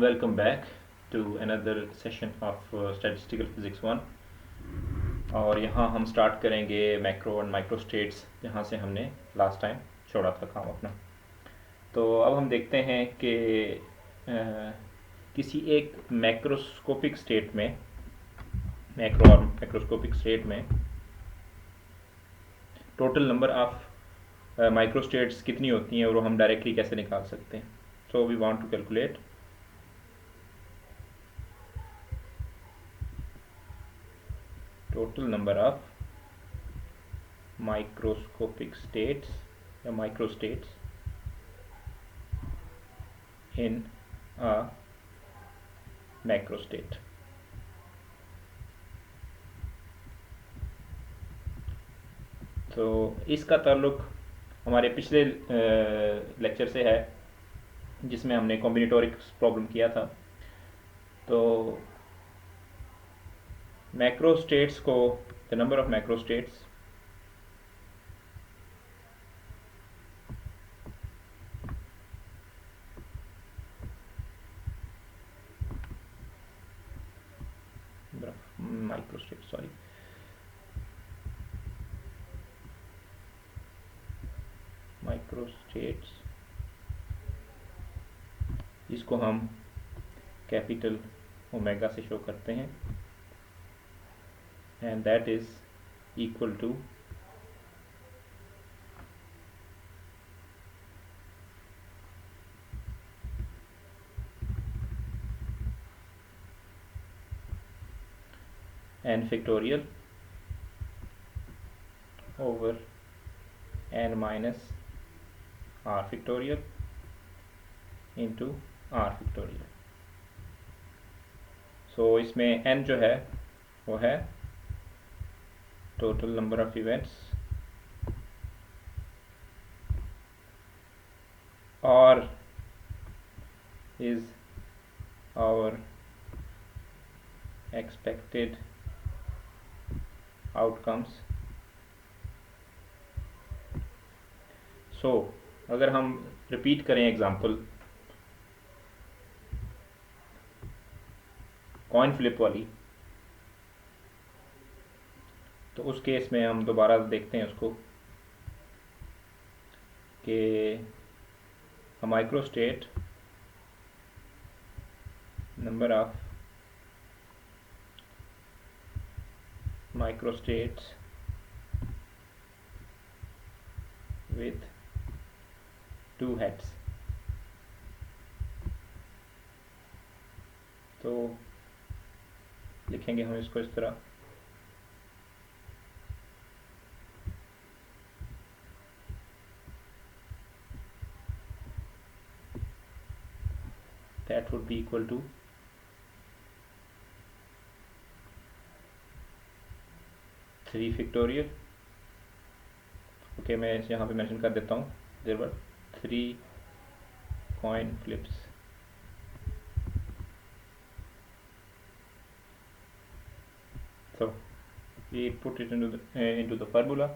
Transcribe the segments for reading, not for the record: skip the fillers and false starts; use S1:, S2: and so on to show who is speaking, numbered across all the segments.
S1: Welcome back to another session of Statistical Physics 1 और यहाँ हम स्टार्ट करेंगे मैक्रो एंड माइक्रो स्टेट्स जहाँ से हमने लास्ट टाइम छोड़ा था काम अपना। तो अब हम देखते हैं कि किसी एक मैक्रोस्कोपिक स्टेट में मैक्रोस्कोपिक स्टेट में total number of micro states कितनी होती हैं और वो हम डायरेक्टली कैसे निकाल सकते हैं। So we want to calculate total number of microscopic states या microstates in a macrostate। तो इसका ताल्लुक हमारे पिछले लेक्चर से है जिसमें हमने कॉम्बिनेटोरिक्स प्रॉब्लम किया था। तो मैक्रोस्टेट्स को द नंबर ऑफ मैक्रोस्टेट्स माइक्रोस्टेट्स इसको हम कैपिटल ओमेगा से शो करते हैं and that is equal to n factorial over n minus r factorial into r factorial। so इसमें n जो है वो है total number of events R is our expected outcomes। so अगर हम रिपीट करें एग्जांपल कॉइन फ्लिप वाली, तो उस केस में हम दोबारा देखते हैं उसको कि microstate number of microstates with 2 heads. तो लिखेंगे हम इसको इस तरह that would be equal to 3 factorial। Okay, मैं यहाँ पे मेंशन कर देता हूँ there were 3 coin flips। so we put it into the formula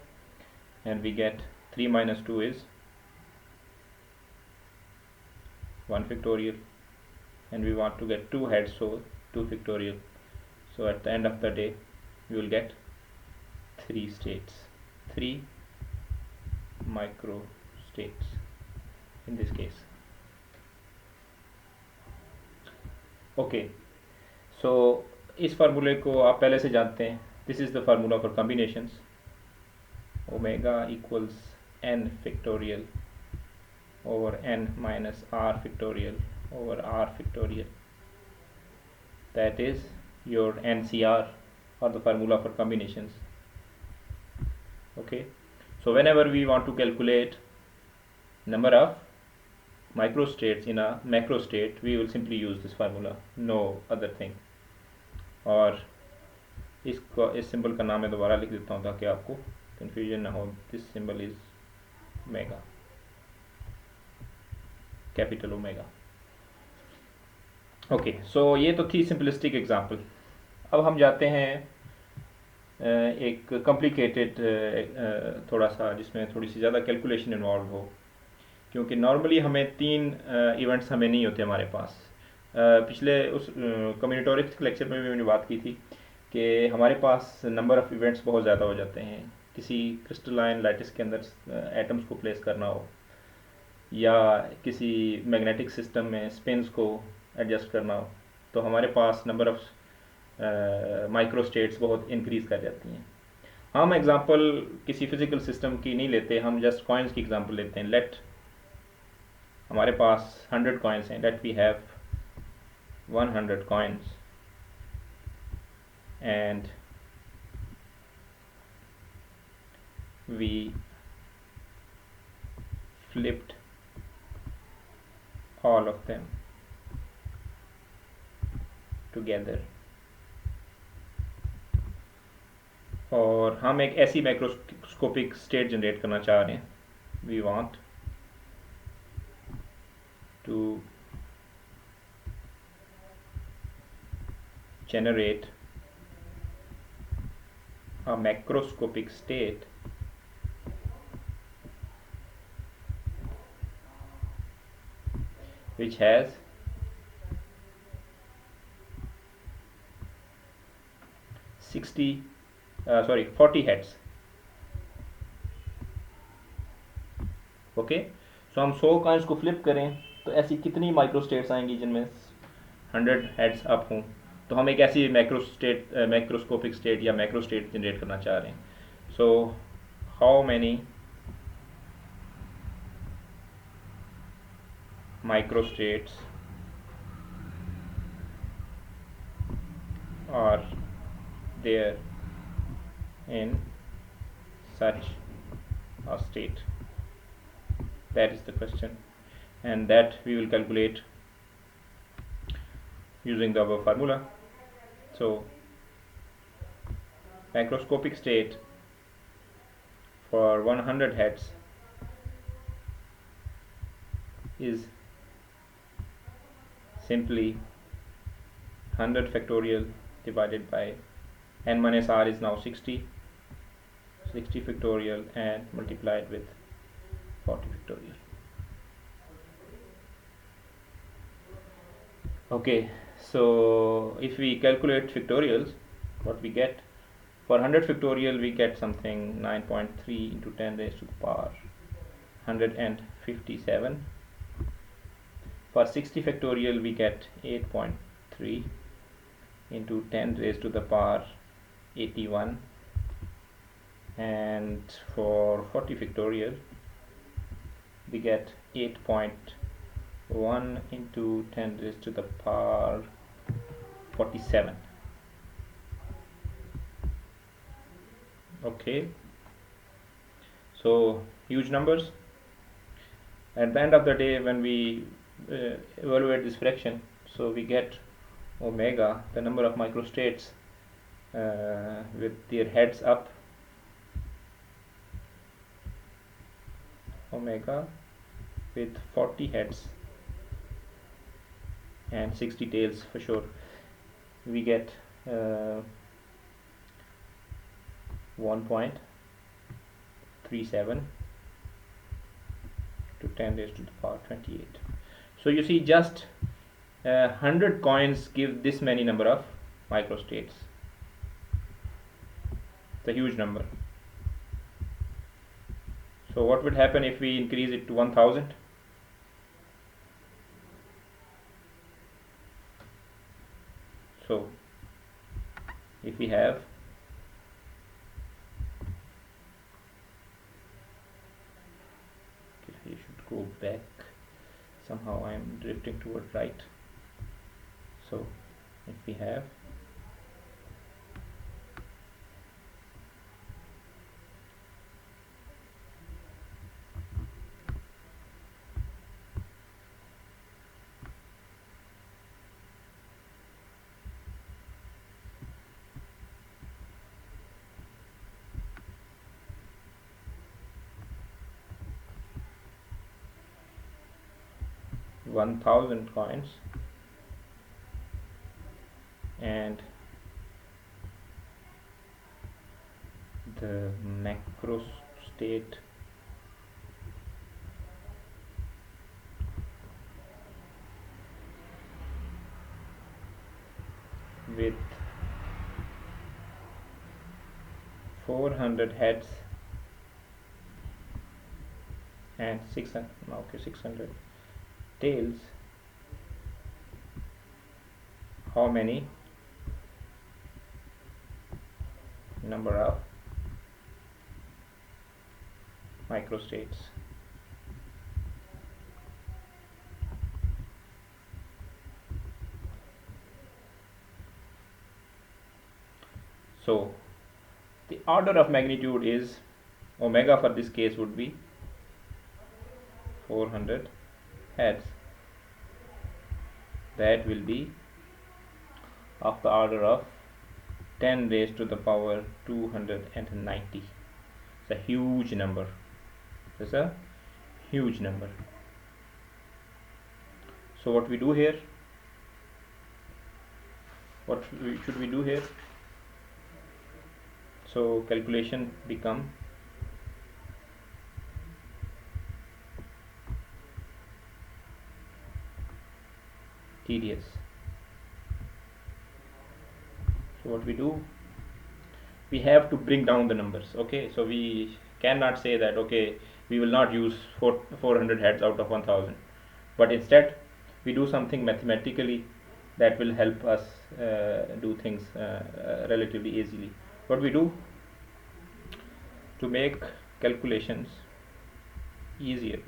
S1: and we get 3 minus 2 is 1 factorial and we want to get 2 heads, so 2 factorial। so at the end of the day we will get 3 states, 3 micro states in this case। okay, so इस फार्मूले को आप पहले से जानते हैं। This is the formula for combinations. Omega equals n factorial over n minus r factorial over r factorial। that is your NCR or the formula for combinations। okay, so whenever we want to calculate number of microstates in a macrostate we will simply use this formula, no other thing। और इसको इस symbol का नाम मैं दोबारा लिख देता हूँ ताकि आपको कंफ्यूजन ना हो। This symbol is omega, capital omega. Okay, so ये तो थी सिंपलिस्टिक एग्जांपल। अब हम जाते हैं एक कॉम्प्लिकेटेड थोड़ा सा जिसमें थोड़ी सी ज़्यादा कैलकुलेशन इन्वॉल्व हो, क्योंकि नॉर्मली हमें 3 इवेंट्स हमें नहीं होते हमारे पास। पिछले उस कम्यूनिटोरिक्स लेक्चर में भी मैंने बात की थी कि हमारे पास नंबर ऑफ़ इवेंट्स बहुत ज़्यादा हो जाते हैं किसी क्रिस्टलाइन लैटिस के अंदर एटम्स को प्लेस करना हो या किसी मैग्नेटिक सिस्टम में स्पिन्स को एडजस्ट करना हो, तो हमारे पास नंबर ऑफ़ माइक्रो स्टेट्स बहुत इंक्रीज़ कर जाती हैं। हम एग्जांपल किसी फिजिकल सिस्टम की नहीं लेते, हम जस्ट कॉइन्स की एग्जांपल लेते हैं। लेट हमारे पास 100 कॉइन्स हैं, let we have 100 coins and we flipped all of them together, और हम एक ऐसी माइक्रोस्कोपिक स्टेट जनरेट करना चाह रहे हैं। We want to generate a macroscopic state which has 40 heads. Okay, so हम 100 कॉइन्स को फ्लिप करें तो ऐसी कितनी माइक्रो स्टेट्स आएंगी जिनमें 100 हेड्स अप हों। तो हम एक ऐसी मैक्रोस्कोपिक स्टेट या मैक्रो स्टेट जनरेट करना चाह रहे हैं। So how many micro states are there in such a state? That is the question, and that we will calculate using the above formula. So macroscopic state for 100 heads is simply 100 factorial divided by n minus r is now 60 factorial and multiplied with 40 factorial. Okay, so if we calculate factorials, what we get for 100 factorial, we get something 9.3 into 10 raised to the power 157. For 60 factorial, we get 8.3 into 10 raised to the power 81, and for 40 factorial we get 8.1 into 10 raised to the power 47. Okay, so huge numbers. At the end of the day, when we evaluate this fraction, so we get omega, the number of microstates with their heads up, omega with 40 heads and 60 tails for sure, we get 1.37 to 10 raised to the power 28. So you see, just 100 coins give this many number of microstates. It's a huge number. So what would happen if we increase it to 1000? So if we have you should go back, somehow I am drifting toward right. So if we have 1000 coins and the macro state with 400 heads and 600 tails, how many number of microstates? So the order of magnitude is omega for this case would be 400 heads. That will be of the order of 10 raised to the power 290. It's a huge number. It's a huge number. So what we do here? What should we do here? So calculation become tedious. So what we do? We have to bring down the numbers. Okay, so we cannot say that okay, we will not use 400 heads out of 1000, but instead we do something mathematically that will help us do things relatively easily. What we do to make calculations easier,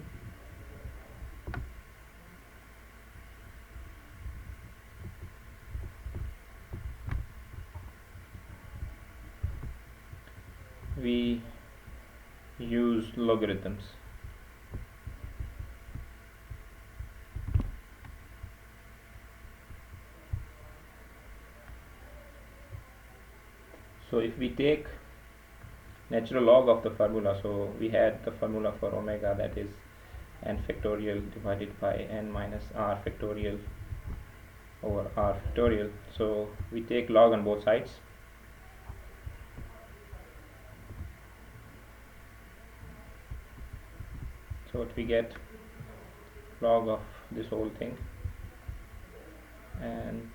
S1: we use logarithms. So if we take natural log of the formula, so we had the formula for omega, that is n factorial divided by n minus r factorial over r factorial. So we take log on both sides. So what we get, log of this whole thing, and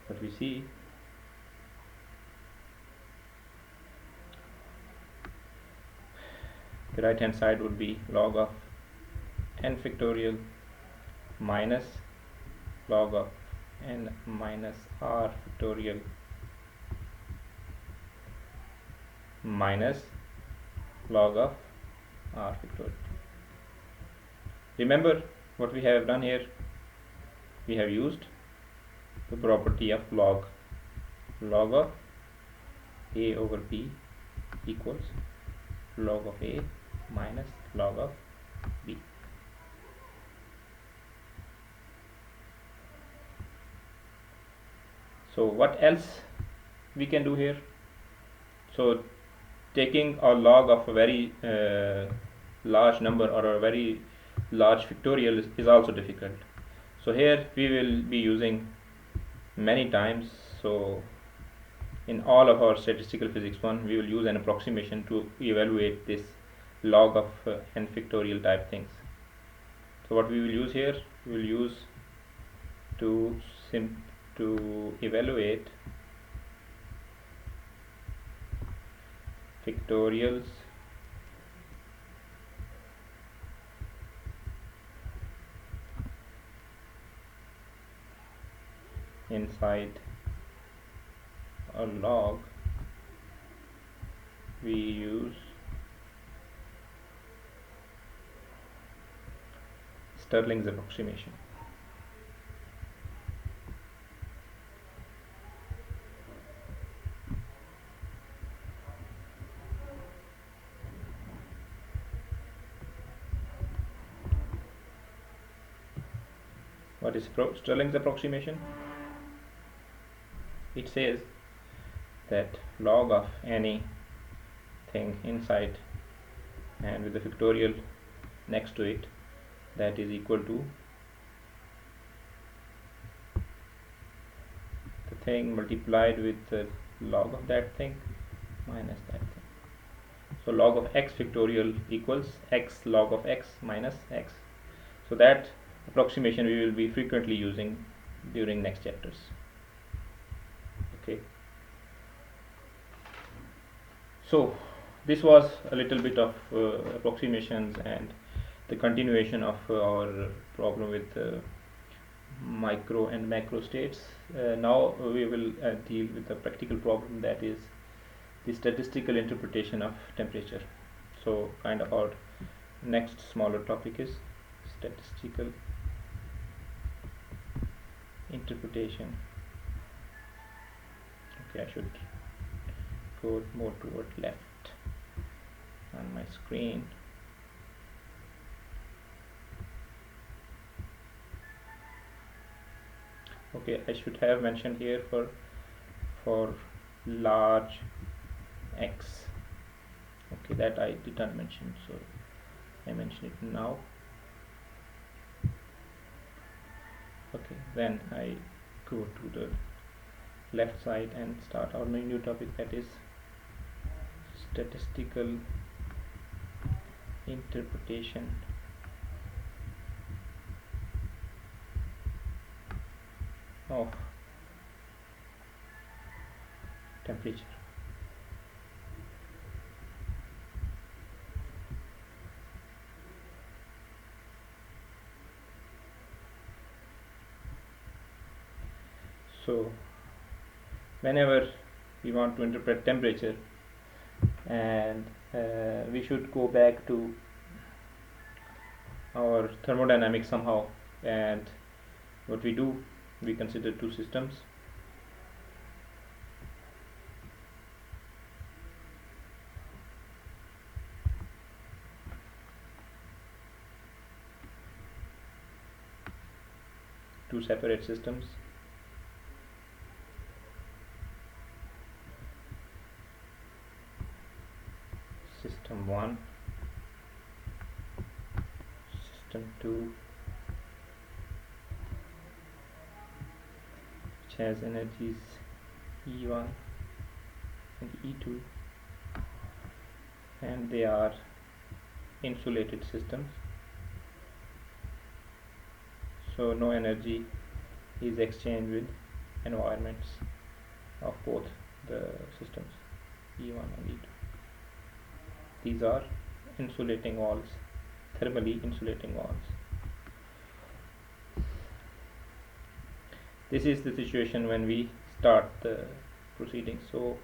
S1: what we see, the right hand side would be log of n factorial minus log of n minus r factorial minus log of r factorial. Remember what we have done here? We have used the property of log. Log of a over b equals log of a minus log of b. So what else we can do here? So taking a log of a very large number or a very large factorial is also difficult. So here we will be using many times. So in all of our statistical physics 1, we will use an approximation to evaluate this log of n factorial type things. So what we will use here, we will use to evaluate factorials inside a log, we use Stirling's approximation. What is Stirling's approximation? It says that log of any thing inside and with the factorial next to it, that is equal to the thing multiplied with the log of that thing minus that thing. So log of x factorial equals x log of x minus x. So that approximation we will be frequently using during next chapters. Okay. So this was a little bit of approximations and the continuation of our problem with micro and macro states. Now we will deal with a practical problem, that is the statistical interpretation of temperature. So kind of our next smaller topic is statistical interpretation. Okay, I should go more toward left on my screen. Okay, I should have mentioned here for large x. Okay, that I did not mention, so I mention it now. Okay, then I go to the left side and start our new topic, that is statistical interpretation of temperature. So whenever we want to interpret temperature, and we should go back to our thermodynamics somehow, and what we do, we consider two systems. Two separate systems. System 1, system 2, which has energies E1 and E2, and they are insulated systems, so no energy is exchanged with environments of both the systems E1 and E2. These are insulating walls, thermally insulating walls. This is the situation when we start the proceedings. So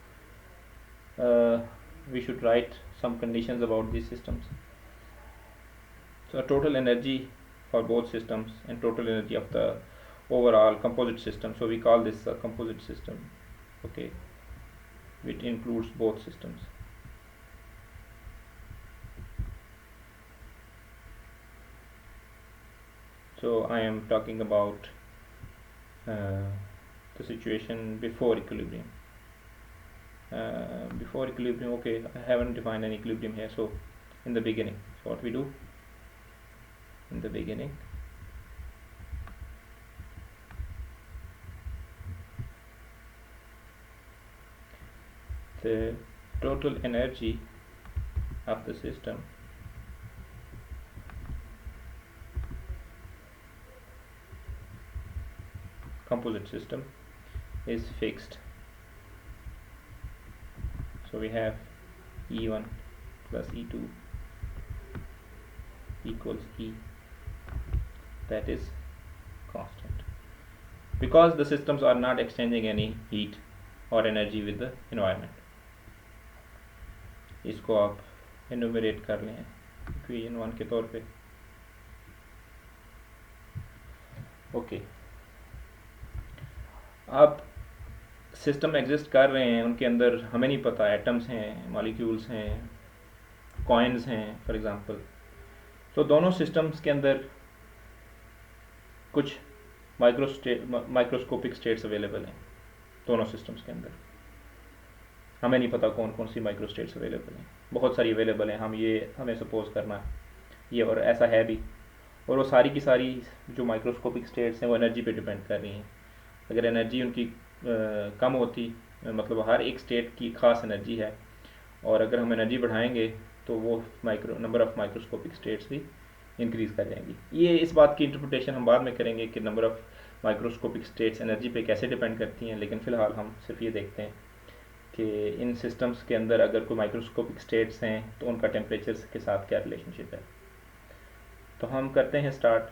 S1: we should write some conditions about these systems. So total energy for both systems and total energy of the overall composite system. So we call this a composite system. Okay, which includes both systems. So I am talking about the situation before equilibrium. Before equilibrium, okay, I haven't defined an equilibrium here. So in the beginning, so what we do in the beginning, the total energy of the system composite system is fixed. So we have E1 plus E2 equals E, that is constant, because the systems are not exchanging any heat or energy with the environment. इसको आप enumerate कर लें equation 1 के तौर पे. Okay, अब system exist कर रहे हैं, उनके अंदर हमें नहीं पता एटम्स हैं, मॉलिक्यूल्स हैं, कॉइन्स हैं फॉर एग्जांपल. तो दोनों सिस्टम्स के अंदर कुछ माइक्रोस्कोपिक स्टेट्स अवेलेबल हैं. दोनों सिस्टम्स के अंदर हमें नहीं पता कौन कौन सी माइक्रो स्टेट्स अवेलेबल हैं, बहुत सारी अवेलेबल हैं. हमें सपोज करना ये, और ऐसा है भी, और वो सारी की सारी जो माइक्रोस्कोपिक स्टेट्स हैं वो एनर्जी पे डिपेंड कर रही हैं. अगर एनर्जी उनकी कम होती, मतलब हर एक स्टेट की खास एनर्जी है, और अगर हम एनर्जी बढ़ाएंगे तो वो नंबर ऑफ़ माइक्रोस्कोपिक स्टेट्स भी इंक्रीज़ कर जाएंगी। ये इस बात की इंटरप्रिटेशन हम बाद में करेंगे कि number of microscopic states energy पे कैसे डिपेंड करती हैं, लेकिन फ़िलहाल हम सिर्फ ये देखते हैं कि इन सिस्टम्स के अंदर अगर कोई माइक्रोस्कोपिक स्टेट्स हैं तो उनका टेम्परेचर के साथ क्या रिलेशनशिप है। तो हम करते हैं स्टार्ट।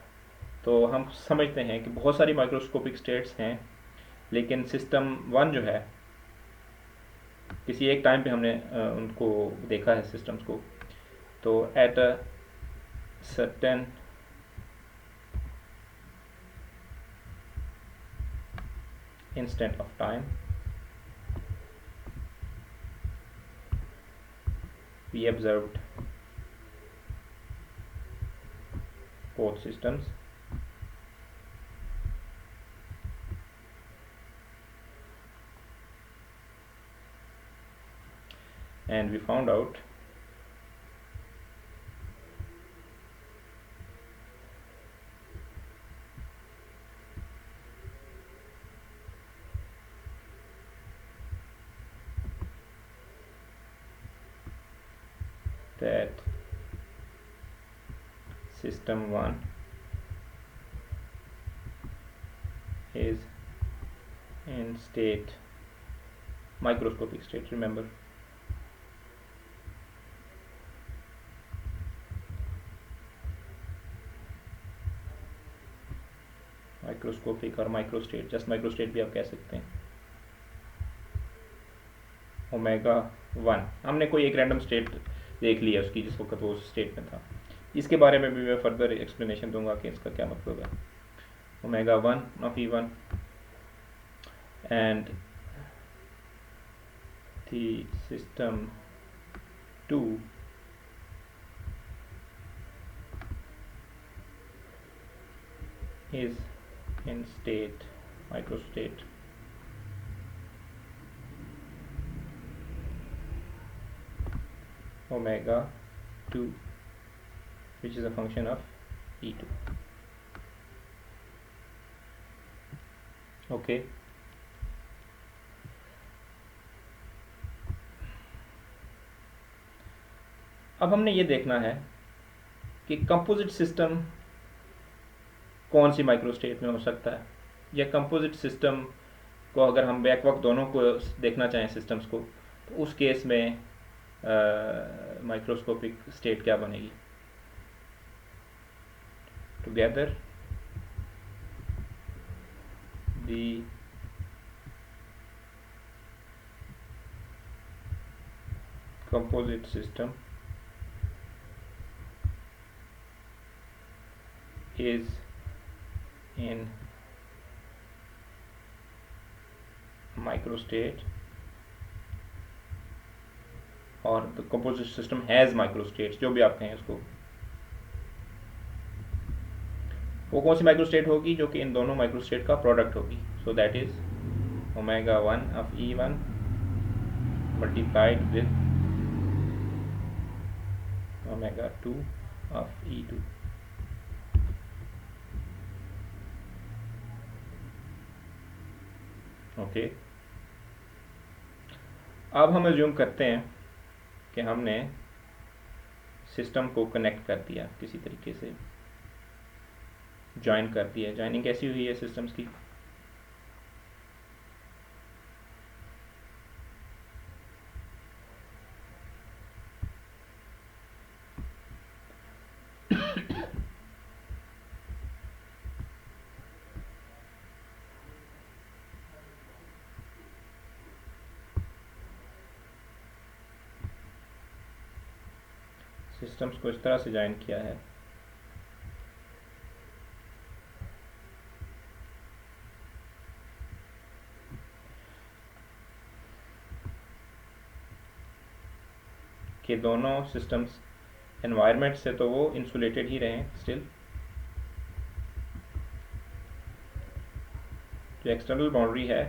S1: तो हम समझते हैं कि बहुत सारी माइक्रोस्कोपिक स्टेट्स हैं, लेकिन सिस्टम वन जो है किसी एक टाइम पे हमने उनको देखा है सिस्टम्स को। तो at a certain instant of time we observed both systems and we found out that system 1 is in state microscopic state, remember, microscopic और माइक्रोस्टेट, जस्ट माइक्रोस्टेट भी आप कह सकते हैं। ओमेगा 1 हमने कोई एक रैंडम स्टेट देख लिया उसकी जिस वक्त वो स्टेट में था। इसके बारे में भी मैं फर्दर एक्सप्लेनेशन दूंगा कि इसका क्या मतलब है। Omega 1 of E1 and the system 2 is in state microstate omega 2, which is a function of E2. Okay, अब हमने ये देखना है कि कंपोजिट सिस्टम कौन सी माइक्रोस्टेट में हो सकता है, या कंपोजिट सिस्टम को अगर हम बैक वक्त दोनों को देखना चाहें सिस्टम्स को, तो उस केस में माइक्रोस्कोपिक स्टेट क्या बनेगी। Together the composite system is in microstate और the composite system has microstates, जो भी आप कहें उसको। वो कौन सी माइक्रोस्टेट होगी, जो कि इन दोनों माइक्रोस्टेट का प्रोडक्ट होगी। So that is omega 1 of E1 multiplied with omega 2 of E2। Okay, अब हम अज्यूम करते हैं कि हमने सिस्टम को कनेक्ट कर दिया, किसी तरीके से ज्वाइन कर दिया। ज्वाइनिंग कैसी हुई है सिस्टम्स की। सिस्टम्स को इस तरह से ज्वाइन किया है कि दोनों सिस्टम्स एनवायरनमेंट से तो वो इंसुलेटेड ही रहें, स्टिल जो एक्सटर्नल बाउंड्री है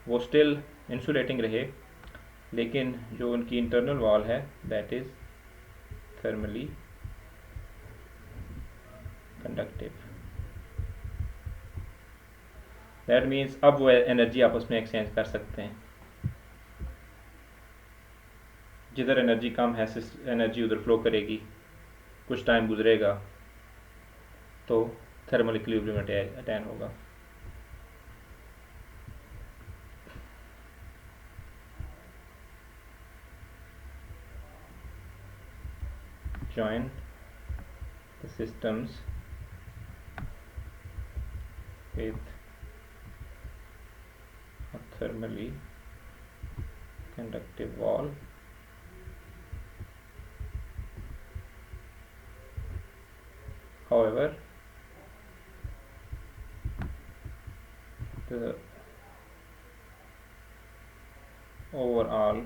S1: वो स्टिल इंसुलेटिंग रहे, लेकिन जो उनकी इंटरनल वॉल है that is thermally conductive. That means अब वो एनर्जी आपस में एक्सचेंज कर सकते हैं। जिधर एनर्जी कम है एनर्जी उधर फ्लो करेगी, कुछ टाइम गुजरेगा तो थर्मल इक्विलिब्रियम अटैन होगा। Join the systems with a thermally conductive wall however the overall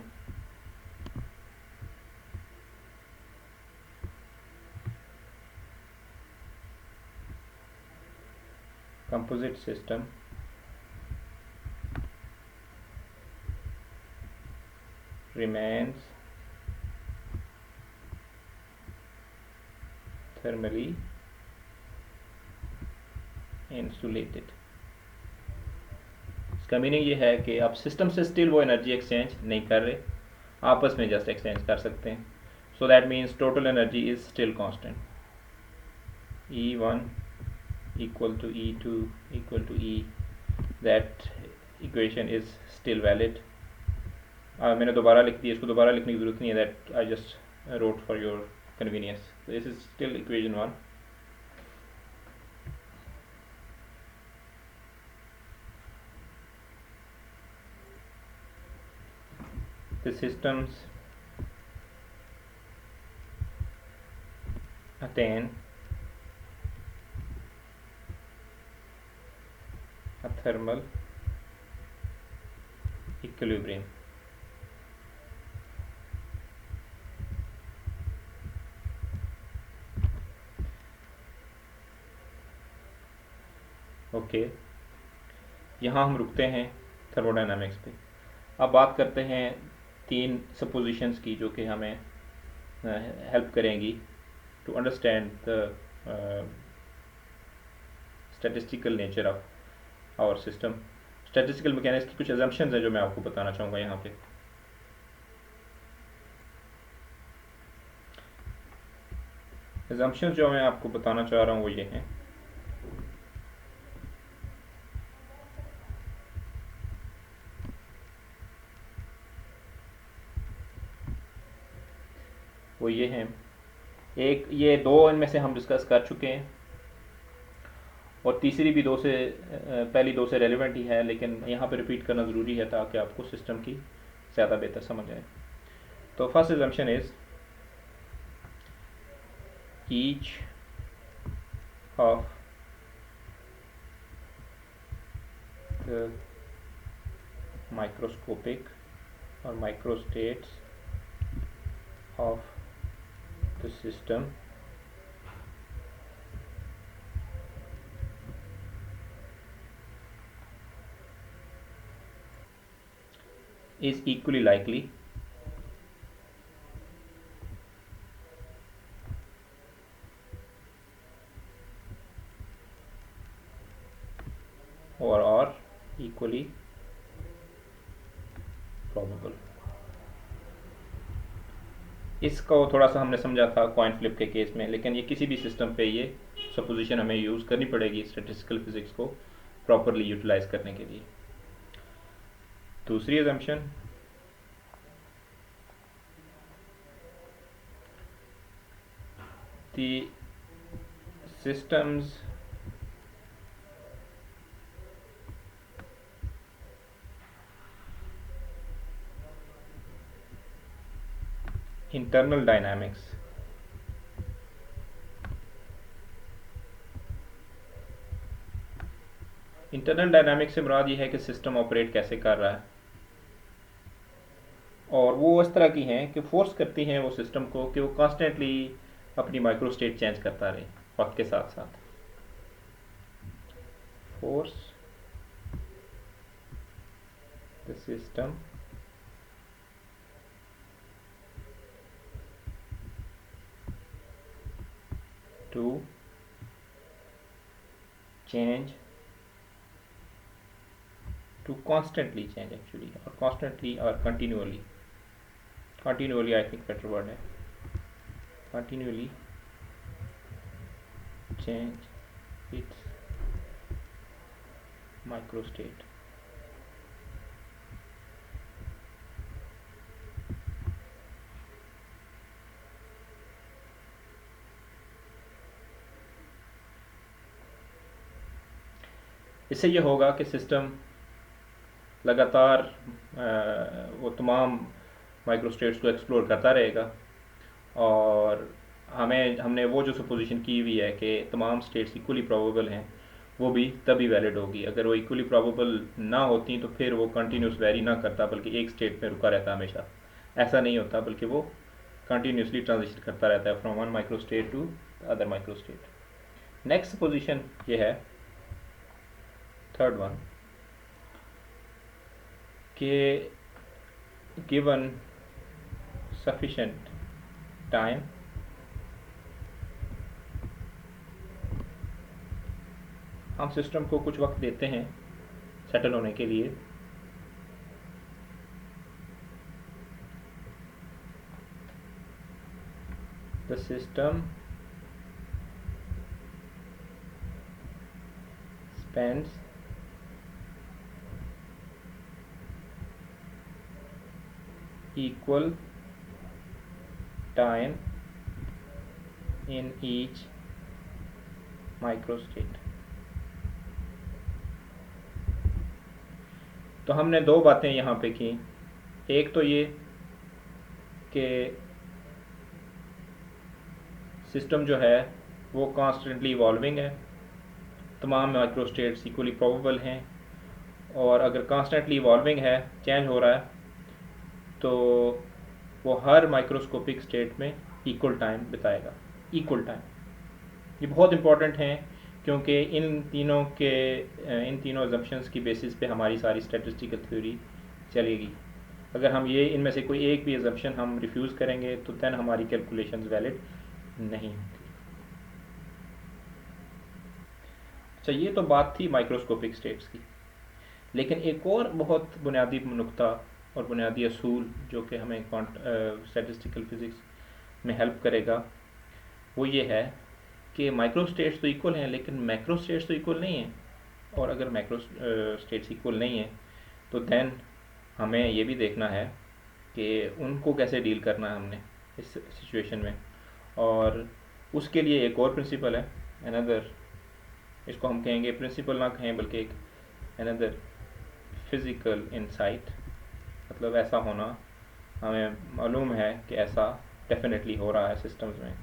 S1: composite system remains thermally insulated। इसका मीनिंग ये है कि आप सिस्टम से स्टिल वो एनर्जी एक्सचेंज नहीं कर रहे, आपस में जस्ट एक्सचेंज कर सकते हैं। So that means total energy is still constant, E1 equal to E2 equal to E, that equation is still valid। मैंने दोबारा लिख दिया, इसको दोबारा लिखने की ज़रूरत नहीं है, that I just road for your convenience. This is still equation 1। The systems attain a thermal equilibrium okay. यहाँ हम रुकते हैं थर्मोडायनामिक्स पे। अब बात करते हैं 3 सपोजिशंस की जो कि हमें हेल्प करेंगी to understand the statistical nature of our system. Statistical mechanics की कुछ अजम्पशंस हैं जो मैं आपको बताना चाहूँगा यहाँ पे। अजम्पशंस जो मैं आपको बताना चाह रहा हूँ वो ये हैं। वो ये हैं, एक ये 2 इनमें से हम डिस्कस कर चुके हैं और तीसरी भी 2 से पहली 2 से रेलिवेंट ही है, लेकिन यहाँ पे रिपीट करना ज़रूरी है ताकि आपको सिस्टम की ज़्यादा बेहतर समझ आए। तो first assumption is each of the microscopic or microstates of the system is equally likely or equally probable। इसको थोड़ा सा हमने समझा था कॉइन फ्लिप के केस में, लेकिन ये किसी भी सिस्टम पे ये सपोजिशन हमें यूज़ करनी पड़ेगी स्टैटिस्टिकल फिजिक्स को प्रॉपरली यूटिलाइज करने के लिए। दूसरी assumption, the systems internal dynamics internal dynamics से मुराद ये है कि सिस्टम ऑपरेट कैसे कर रहा है, और वो इस तरह की हैं कि फोर्स करती हैं वो सिस्टम को कि वो कॉन्स्टेंटली अपनी माइक्रो स्टेट चेंज करता रहे वक्त के साथ साथ। Force the system to change to constantly change actually, or constantly or continually continually I think better word है, continually change its microstate. इससे ये होगा कि सिस्टम लगातार वो तमाम माइक्रोस्टेट्स को एक्सप्लोर करता रहेगा, और हमने वो जो सपोजिशन की हुई है कि तमाम स्टेट्स इक्वली प्रोबेबल हैं, वो भी तभी वैलिड होगी। अगर वो इक्वली प्रोबेबल ना होती तो फिर वो कंटिन्यूस वेरी ना करता, बल्कि एक स्टेट में रुका रहता हमेशा। ऐसा नहीं होता, बल्कि वो कंटिन्यूसली ट्रांजिशन करता रहता है from one micro state to other micro state. Next supposition ये है, थर्ड वन, कि गिवन सफिशेंट टाइम हम सिस्टम को कुछ वक्त देते हैं सेटल होने के लिए, the system spends equal time in each microstate। तो हमने दो बातें यहाँ पे की। एक तो ये कि सिस्टम जो है वो कॉन्स्टेंटली इवॉल्विंग है, तमाम माइक्रोस्टेट्स इक्वली प्रोबेबल हैं, और अगर कॉन्स्टेंटली इवॉल्विंग है, चेंज हो रहा है, तो वो हर माइक्रोस्कोपिक स्टेट में इक्वल टाइम बिताएगा। इक्वल टाइम ये बहुत इंपॉर्टेंट हैं, क्योंकि इन तीनों अजम्पशंस की बेसिस पे हमारी सारी स्टैटिस्टिकल थ्योरी चलेगी। अगर हम ये इनमें से कोई एक भी अजम्पशन हम रिफ्यूज़ करेंगे तो दैन हमारी कैलकुलेशंस वैलिड नहीं होती। अच्छा, ये तो बात थी माइक्रोस्कोपिक स्टेट्स की, लेकिन एक और बहुत बुनियादी नुक्ता और बुनियादी असूल जो कि हमें स्टैटिस्टिकल फिज़िक्स में हेल्प करेगा, वो ये है कि माइक्रो स्टेट्स तो इक्वल हैं, लेकिन मैक्रो स्टेट्स तो इक्वल नहीं हैं। और अगर मैक्रो स्टेट्स इक्वल नहीं हैं तो दैन हमें ये भी देखना है कि उनको कैसे डील करना है हमने इस सिचुएशन में। और उसके लिए एक और प्रिंसिपल है, अनदर, इसको हम कहेंगे प्रिंसिपल ना कहें बल्कि एक अनदर फिज़िकल इंसाइट। मतलब ऐसा होना, हमें मालूम है कि ऐसा डेफिनेटली हो रहा है सिस्टम्स में,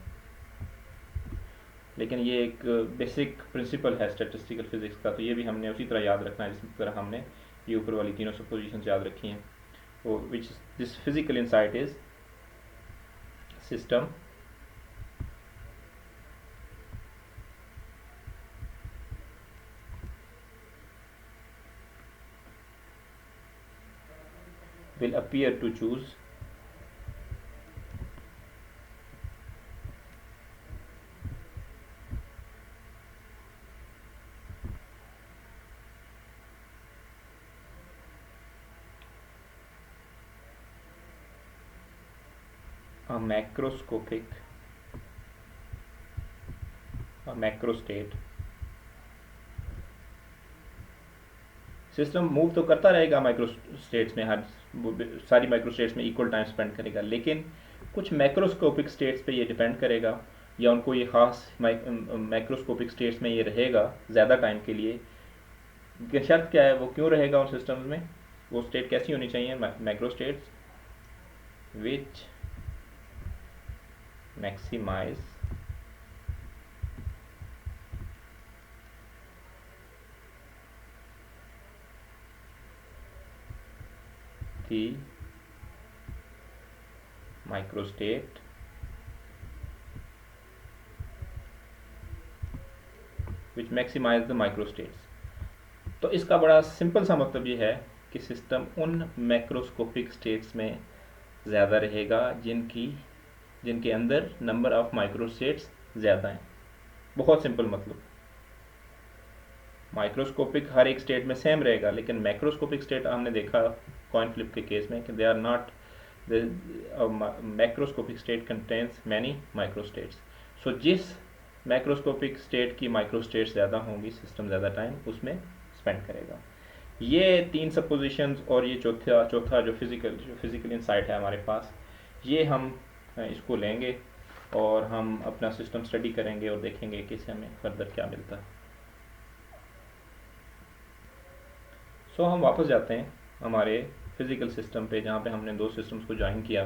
S1: लेकिन ये एक बेसिक प्रिंसिपल है स्टैटिस्टिकल फिज़िक्स का, तो ये भी हमने उसी तरह याद रखना है जिस तरह हमने ये ऊपर वाली तीनों सपोजिशंस याद रखी हैं। वो which this physical insight is system will appear to choose a macro state। System move तो करता रहेगा माइक्रो स्टेट्स में, हर सारी माइक्रो स्टेट्स में इक्वल टाइम स्पेंड करेगा, लेकिन कुछ मैक्रोस्कोपिक स्टेट्स पे ये डिपेंड करेगा, या उनको ये ख़ास मैक्रोस्कोपिक स्टेट्स में ये रहेगा ज़्यादा टाइम के लिए। शर्त क्या है, वो क्यों रहेगा उन सिस्टम्स में? वो स्टेट कैसी होनी चाहिए? Macro states which maximize the microstate which maximize the microstates। तो इसका बड़ा सिंपल सा मतलब ये है कि सिस्टम उन मैक्रोस्कोपिक स्टेट्स में ज़्यादा रहेगा जिनके अंदर नंबर ऑफ माइक्रोस्टेट्स ज़्यादा हैं। बहुत सिंपल मतलब। माइक्रोस्कोपिक हर एक स्टेट में सेम रहेगा, लेकिन मैक्रोस्कोपिक स्टेट हमने देखा कॉइन फ्लिप के केस में कि they are not macroscopic state contains many microstates. So जिस मैक्रोस्कोपिक स्टेट की माइक्रोस्टेट्स ज़्यादा होंगी, सिस्टम ज़्यादा टाइम उसमें स्पेंड करेगा। ये 3 सपोजिशंस और ये चौथा जो फिज़िकल इंसाइट है हमारे पास, ये हम इसको लेंगे और हम अपना सिस्टम स्टडी करेंगे और देखेंगे कि इससे हमें फर्दर क्या मिलता है। सो हम वापस जाते हैं हमारे फिज़िकल सिस्टम पे, जहाँ पे हमने 2 सिस्टम्स को ज्वाइन किया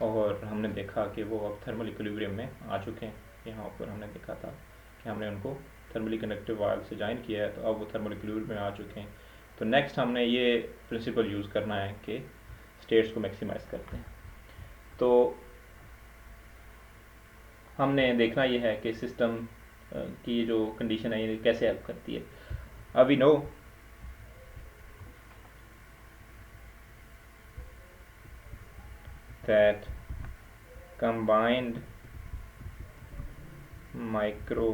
S1: और हमने देखा कि वो अब थर्मल इक्विलिब्रियम में आ चुके हैं। यहाँ ऊपर हमने देखा था कि हमने उनको थर्मली कंडक्टिव वायर से ज्वाइन किया है, तो अब वो थर्मल इक्विलिब्रियम में आ चुके हैं। तो नेक्स्ट हमने ये प्रिंसिपल यूज़ करना है कि स्टेट्स को मैक्सिमाइज़ करते हैं। तो हमने देखना ये है कि सिस्टम की जो कंडीशन है ये कैसे हेल्प करती है। अब we know that combined micro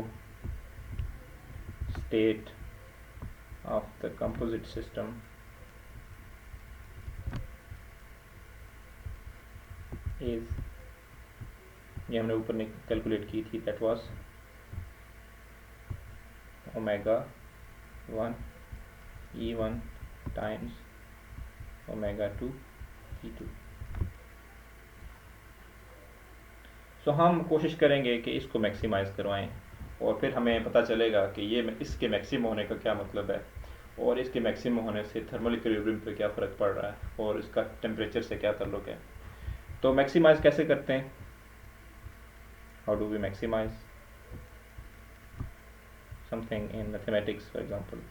S1: state of the composite system is, ये हमने ऊपर ने कैलकुलेट की थी, that was omega 1 E1 times omega 2 E2। सो हम कोशिश करेंगे कि इसको मैक्सिमाइज़ करवाएं और फिर हमें पता चलेगा कि ये इसके मैक्सिमम होने का क्या मतलब है और इसके मैक्सिमम होने से थर्मल इक्विलिब्रियम पे क्या फ़र्क पड़ रहा है और इसका टेम्परेचर से क्या ताल्लुक है। तो मैक्सिमाइज़ कैसे करते हैं, how do we maximize something in mathematics for example.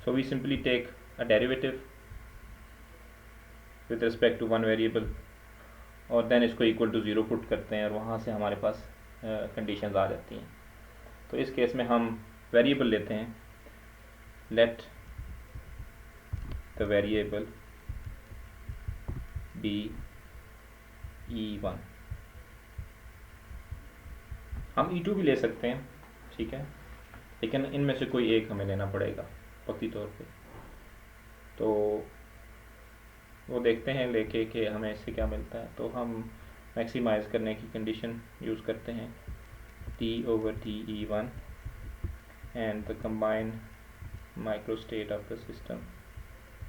S1: So we simply take a derivative with respect to one variable और देन इसको इक्वल टू 0 पुट करते हैं और वहाँ से हमारे पास कंडीशंस आ जाती हैं। तो इस केस में हम वेरिएबल लेते हैं, let the variable B E1। हम E2 भी ले सकते हैं, ठीक है, लेकिन इनमें से कोई एक हमें लेना पड़ेगा पक्की तौर पे। तो वो देखते हैं लेके कि हमें इससे क्या मिलता है। तो हम मैक्सिमाइज़ करने की कंडीशन यूज़ करते हैं T/T E1 and the combined microstate of the system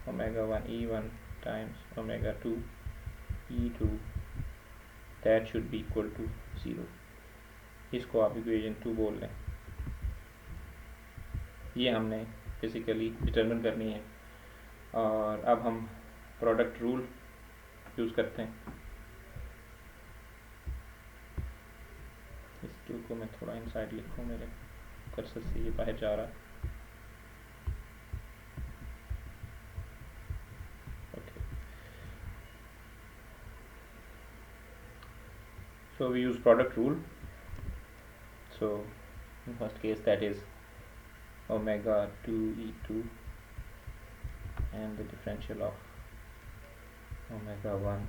S1: omega 1 E1 times omega 2 E2 that should be equal to 0। इसको आप इक्वेशन 2 बोल लें। ये हमने बेसिकली डिटरमिन करनी है और अब हम प्रोडक्ट रूल यूज़ करते हैं। इस 2 को मैं थोड़ा इनसाइड लिखूँ, मेरे कर्सर से ये बाहर जा रहा है। Okay, so we use product rule. So in first case that is omega 2 E2 and the differential of omega 1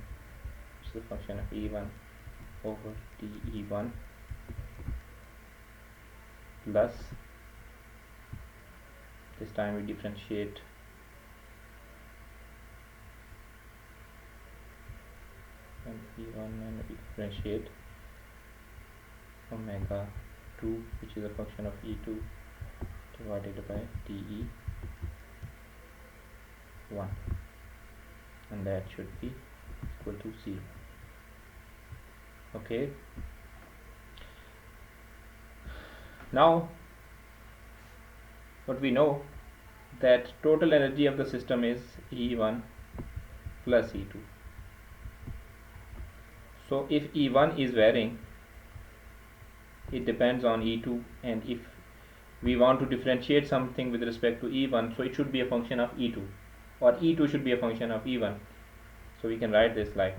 S1: is the function of E1 over dE1 plus, this time we differentiate E1 and we differentiate omega 2 which is a function of E2 divided by dE1 and that should be equal to 0. Okay, now what we know that total energy of the system is E1 plus E2. So if E1 is varying, it depends on E2, and if we want to differentiate something with respect to E1, so it should be a function of E2, or E2 should be a function of E1. So we can write this like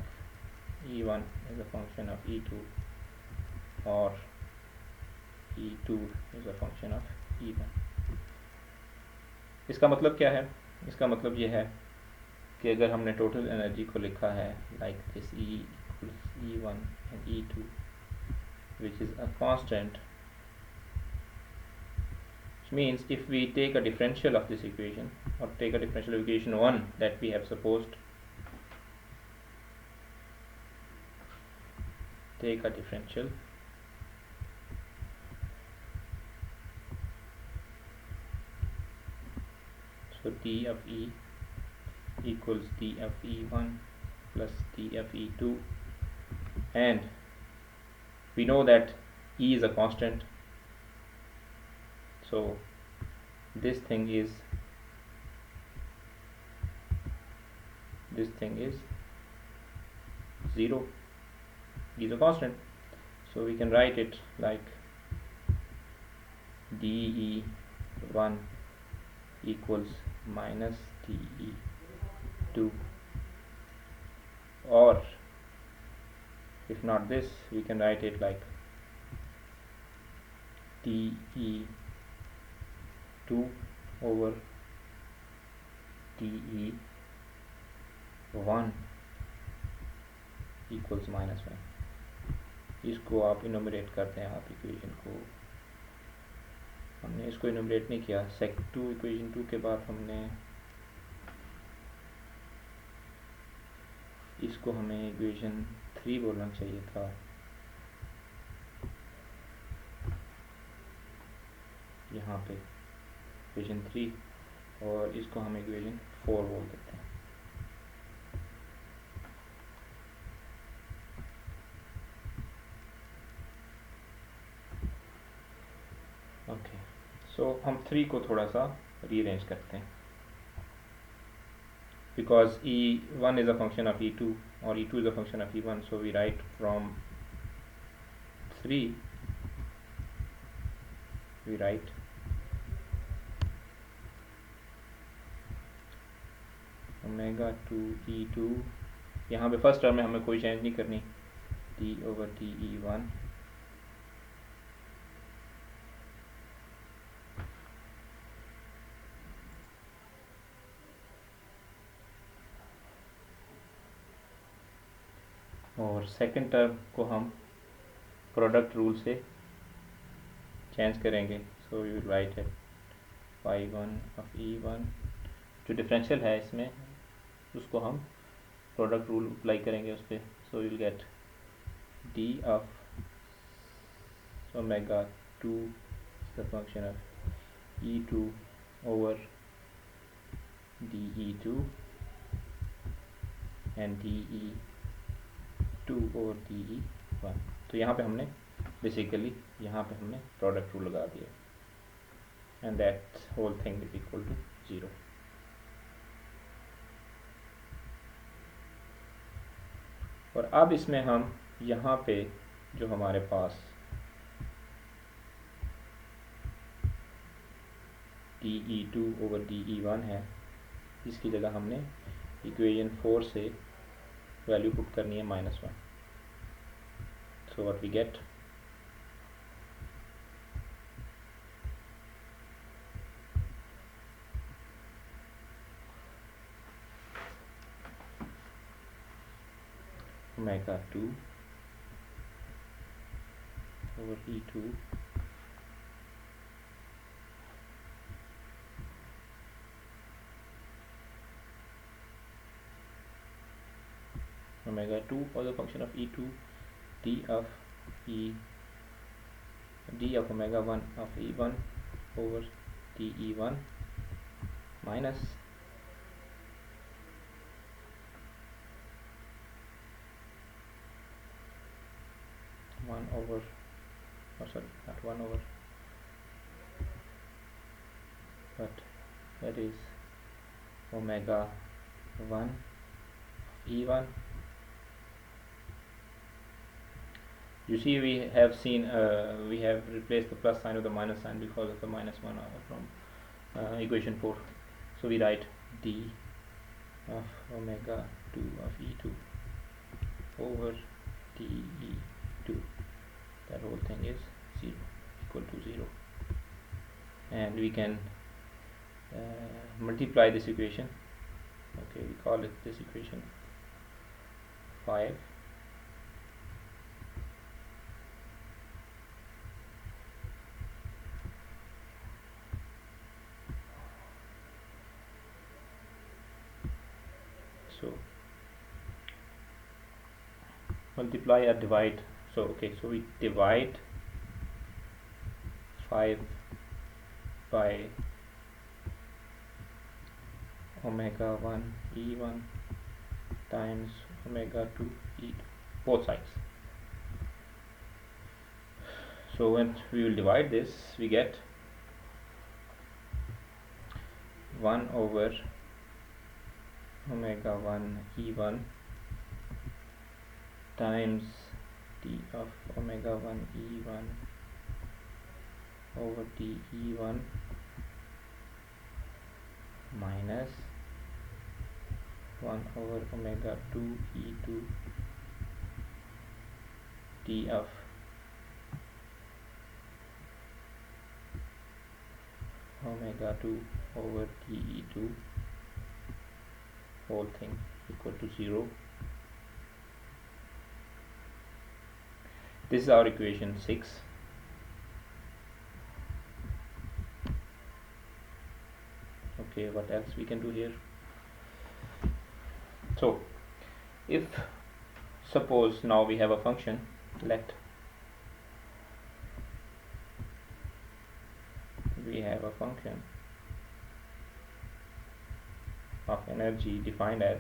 S1: E1 is a function of E2 or E2 is a function of E1. इसका मतलब क्या है? इसका मतलब ये है कि अगर हमने टोटल एनर्जी को लिखा है like this E equals E1 and E2 which is a constant, means if we take a differential of this equation, or take a differential of equation 1 that we have supposed, take a differential so d of e equals d of e1 plus d of e2, and we know that e is a constant, so this thing is 0. E is a constant, so we can write it like de1 equals minus de2, or if not this, we can write it like de2 over de1 equals -1. इसको आप innominate करते हैं, आप equation को, हमने इसको innominate नहीं किया, sec2 इक्वेशन 2 के बाद हमने इसको हमें इक्वेशन 3 बोलना चाहिए था, यहाँ पे इक्वेशन 3, और इसको हम इक्वेशन 4 बोल देते हैं। ओके, सो हम 3 को थोड़ा सा रीअरेंज करते हैं, because e1 is a function of e2 or e2 is a function of e1, so we write from 3, we write omega 2 e2, यहाँ पे फर्स्ट टर्म में हमें कोई चेंज नहीं करनी, d over de1 और सेकंड टर्म को हम प्रोडक्ट रूल से चेंज करेंगे, so we will write it y1 of e1, जो डिफरेंशियल है इसमें उसको हम प्रोडक्ट रूल अप्लाई करेंगे उस पर, so we will get d of omega 2 the function of e2 over de2 and de2 over de1। तो यहाँ पे हमने बेसिकली यहाँ पे हमने प्रोडक्ट रूल लगा दिया, and that whole thing is equal to 0। और अब इसमें हम यहाँ पे जो हमारे पास de2 over de1 है, इसकी जगह हमने इक्वेशन 4 से वैल्यू पुट करनी है -1, so what we get omega 2 over e2 omega 2 was a function of e2, d of omega 1 of e1 over de1 minus one over, or sorry, not 1 over, but that is omega 1 e1. You see, we have seen we have replaced the plus sign with the minus sign because of the -1 from equation 4, so we write d of omega 2 of e2 over de2, that whole thing is 0, equal to 0, and we can multiply this equation. Okay, we call it this equation 5, So multiply or divide. So okay, so we divide 5 by omega 1 e1 times omega 2 e2, both sides. So when we will divide this, we get 1 over omega 1 e1 times d of omega 1 e1 over d e1 minus 1 over omega 2 e2 d of omega 2 over d e2 whole thing equal to 0. This is our equation 6. Okay, what else we can do here? So if suppose now we have a function, let we have a function of energy defined as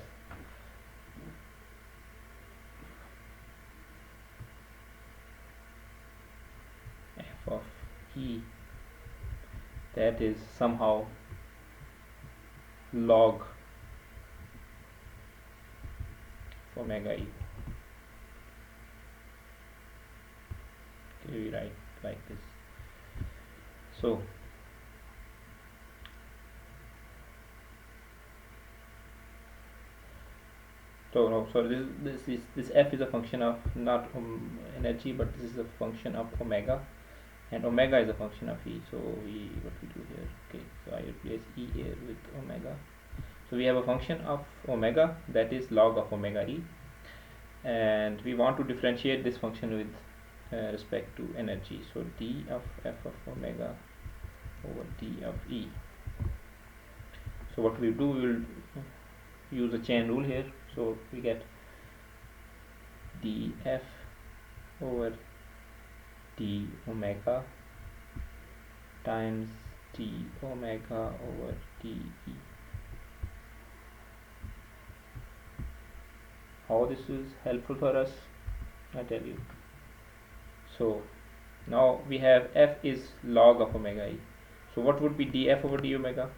S1: f of e that is somehow log omega e. Okay, we write like this. So no, sorry, this f is a function of not energy, but this is a function of omega, and omega is a function of e. So what we do here? Okay, so I replace e here with omega. So we have a function of omega that is log of omega e, and we want to differentiate this function with respect to energy. So d of f of omega over d of e. So what we do, we will use a chain rule here. So we get df over d omega times d omega over de. How this is helpful for us, I tell you. So now we have f is log of omega e. So what would be df over d omega?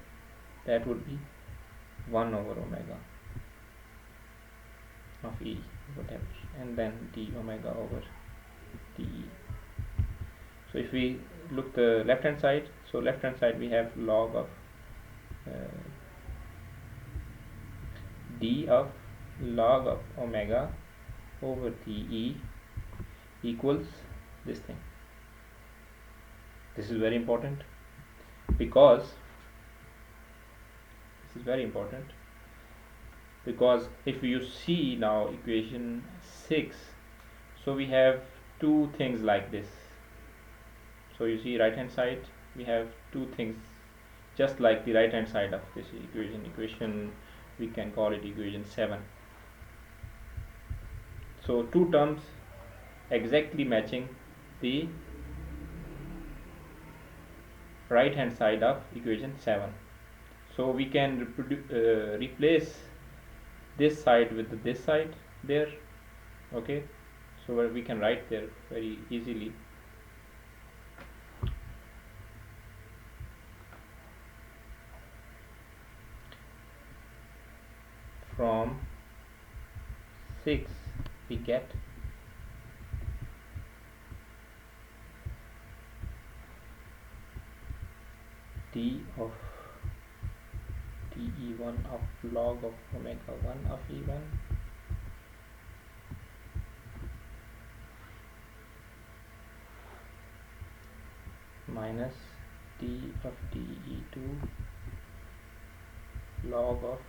S1: That would be 1 over omega of e, whatever, and then d omega over de. So if we look the left hand side, so left hand side we have log of d of log of omega over de equals this thing. This is very important because if you see now equation 6, so we have two things like this. So you see right hand side we have two things just like the right hand side of this equation we can call it equation 7. So two terms exactly matching the right hand side of equation 7. So we can replace this side with this side there. Okay, so we can write there very easily. From 6 we get d of de1 of log of omega 1 of e1 minus d of de2 log of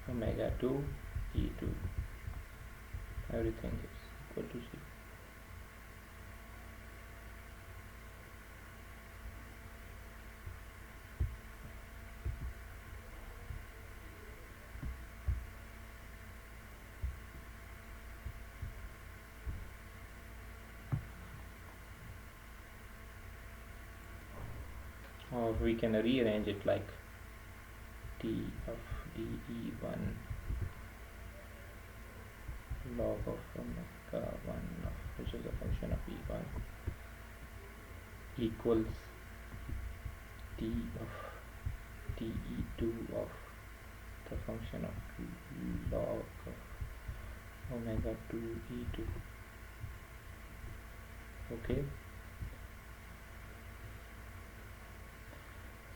S1: omega 2 e2. Everything is equal to 0. or we can rearrange it like t of dE1 log of omega 1 of which is a function of E1 equals t of dE2 of the function of log of omega 2 E2. Okay,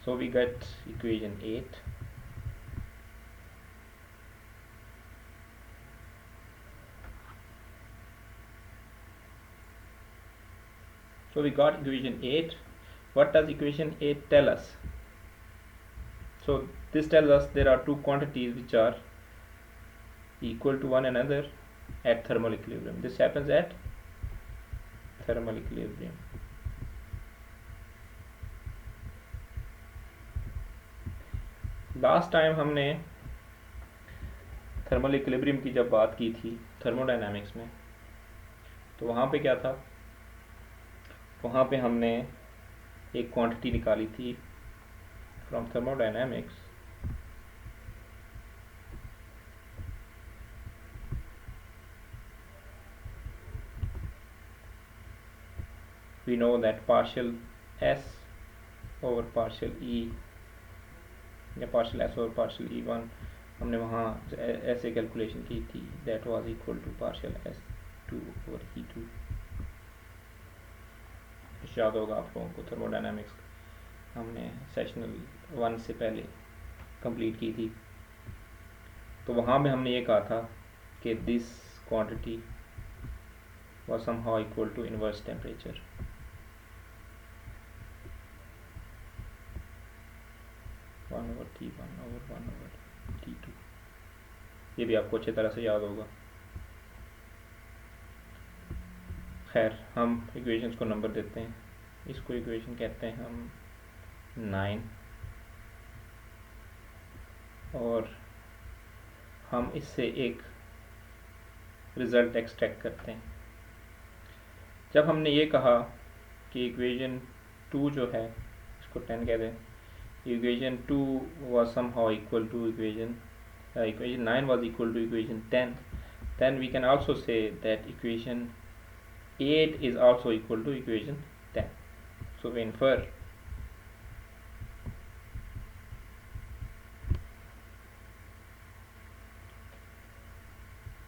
S1: so we get equation 8. So we got equation 8. What does equation 8 tell us? So this tells us there are two quantities which are equal to one another at thermal equilibrium. This happens at thermal equilibrium. Last time हमने thermal equilibrium की जब बात की थी thermodynamics में, तो वहाँ पे क्या था, वहाँ पे हमने एक क्वांटिटी निकाली थी from thermodynamics, we know that partial S over partial E या partial S over partial E1 हमने वहाँ ऐसे कैलकुलेशन की थी, that was equal to partial S2 over E2. याद होगा आप लोगों को, थर्मोडायनामिक्स हमने सेशनल 1 से पहले कंप्लीट की थी, तो वहाँ में हमने ये कहा था कि this quantity was somehow equal to inverse temperature. One over T1 over 1 over T2, ये भी आपको अच्छी तरह से याद होगा. खैर, हम इक्वेशंस को नंबर देते हैं. इसको इक्वेशन कहते हैं हम 9, और हम इससे एक रिज़ल्ट एक्सट्रैक्ट करते हैं. जब हमने ये कहा कि इक्वेशन 2 जो है, इसको 10 कह दें, equation 2 was somehow equal to equation 9 was equal to equation 10, then we can also say that equation 8 is also equal to equation 10. So we infer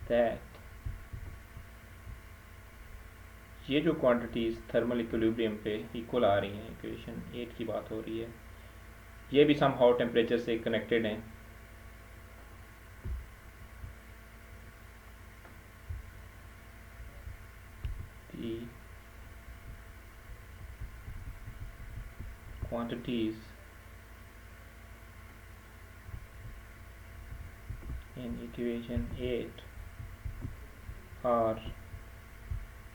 S1: that ये जो क्वांटिटीज़ थर्मल इक्विलिब्रियम पे इक्वल आ रही हैं, इक्वेशन 8 की बात हो रही है, ये भी समहाउ टेम्परेचर से कनेक्टेड हैं. The quantities in equation 8 are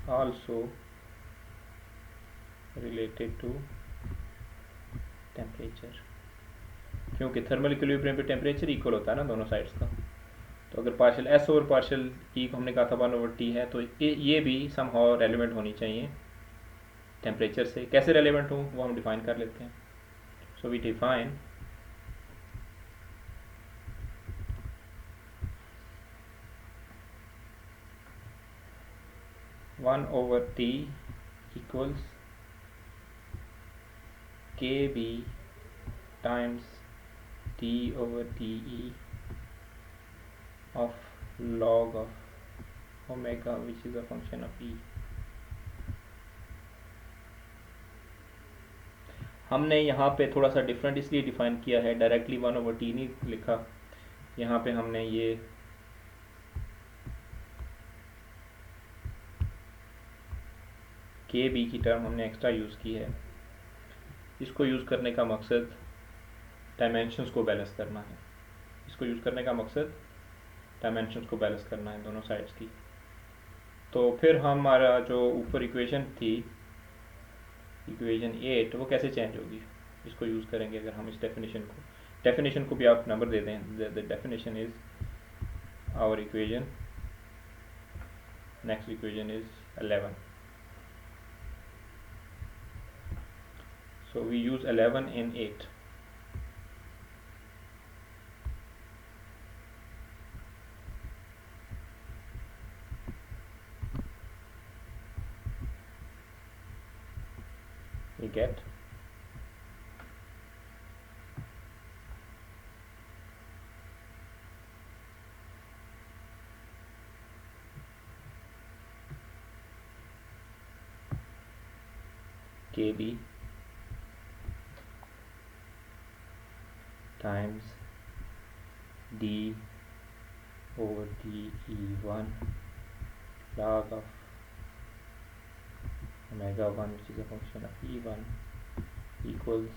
S1: also related to temperature, क्योंकि थर्मल इक्विलिब्रियम पे टेम्परेचर इक्वल होता है ना दोनों साइड्स का. तो अगर पार्शियल एस और पार्शियल ई को हमने कहा था 1 over T है, तो ये भी समहाउ रेलिवेंट होनी चाहिए टेम्परेचर से. कैसे रेलिवेंट हो वो हम डिफाइन कर लेते हैं. So we define one over T equals KB times T over TE of log of omega which is a function of E. हमने यहाँ पे थोड़ा सा डिफरेंट इसलिए डिफाइन किया है, डायरेक्टली 1 over T नहीं लिखा. यहाँ पे हमने ये KB की टर्म हमने एक्स्ट्रा यूज़ की है. इसको यूज़ करने का मकसद डायमेंशंस को बैलेंस करना है. इसको यूज़ करने का मकसद डायमेंशंस को बैलेंस करना है दोनों साइड्स की. तो फिर हमारा जो ऊपर इक्वेशन थी, इक्वेशन 8, वो कैसे चेंज होगी, इसको यूज़ करेंगे अगर हम इस डेफिनेशन को भी आप नंबर दे दें. The definition is our equation, next equation is 11. So we use 11 in 8. We get KB times D over DE1 log of omega 1, which is a function of E1, equals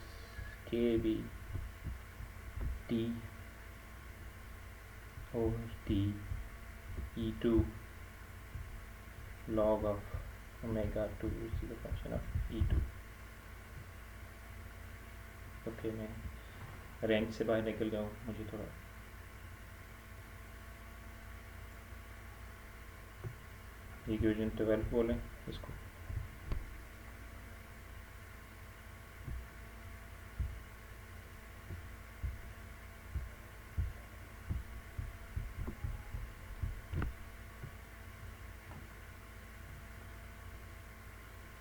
S1: KB D over D E2 log of omega 2, which is a function of E2. Okay, मैं range से बाहर निकल गया हूँ, मुझे थोड़ा equation 12 बोलें इसको.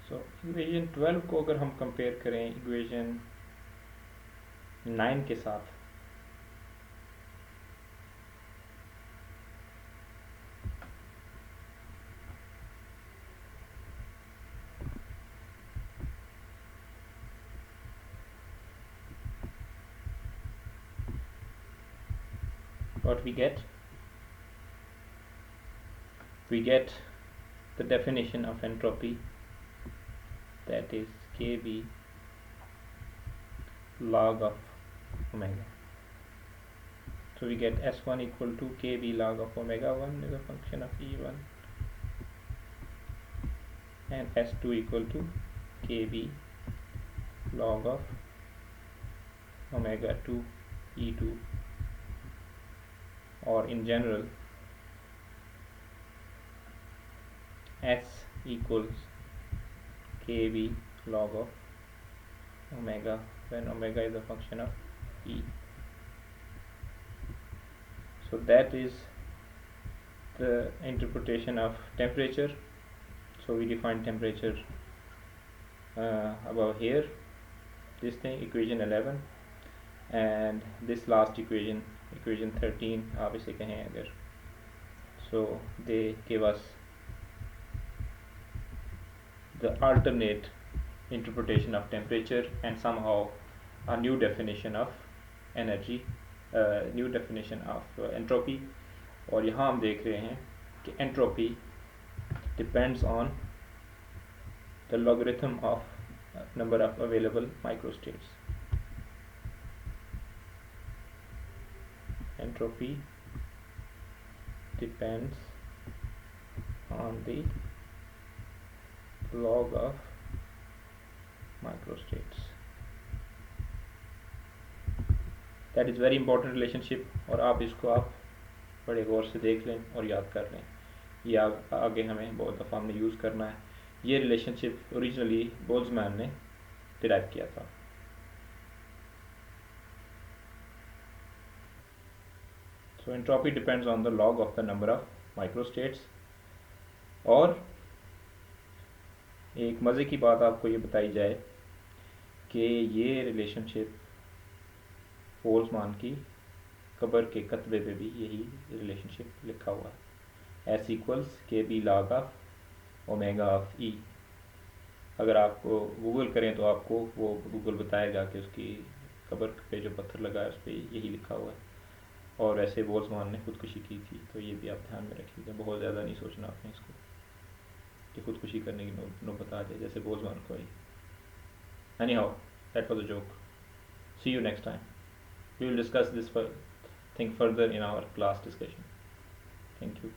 S1: सो इक्वेशन 12 को अगर हम कंपेयर करें इक्वेशन 9 के साथ, what we get the definition of entropy, that is KB log of omega. So we get S1 equal to KB log of omega 1 is a function of E1, and S2 equal to KB log of omega 2 E2, or in general S equals KB log of omega when omega is a function of E. So that is the interpretation of temperature. So we define temperature above here, this thing, equation 11, and this last equation 13 आप इसे कहें अगर, so they give us the alternate interpretation of temperature and somehow a new definition of energy, new definition of entropy. और यहाँ हम देख रहे हैं कि entropy depends on the logarithm of number of available microstates. Entropy depends on the log of microstates. That is very important relationship, और आप इसको आप बड़े गौर से देख लें और याद कर लें. ये आगे हमें बहुत दफ़ा हमने यूज़ करना है. ये रिलेशनशिप ओरिजिनली बोल्ट्जमैन ने डिराइव किया था. So entropy depends on the log of the number of microstates. और एक मज़े की बात आपको ये बताई जाए कि ये रिलेशनशिप बोल्ट्जमैन की कब्र के कतबे पे भी यही रिलेशनशिप लिखा हुआ है, S equals KB log of omega of E. अगर आपको गूगल करें तो आपको वो गूगल बताएगा कि उसकी कब्र पे जो पत्थर लगा है उस पर यही लिखा हुआ है. और वैसे बोल्ट्जमैन ने खुदकुशी की थी, तो ये भी आप ध्यान में रखिएगा. बहुत ज़्यादा नहीं सोचना आपने इसको कि खुदकुशी करने की नौबत आ जाए जैसे बोल्ट्जमैन को ही. Anyhow, that was a joke. See you next time. We will discuss this thing further in our class discussion. Thank you.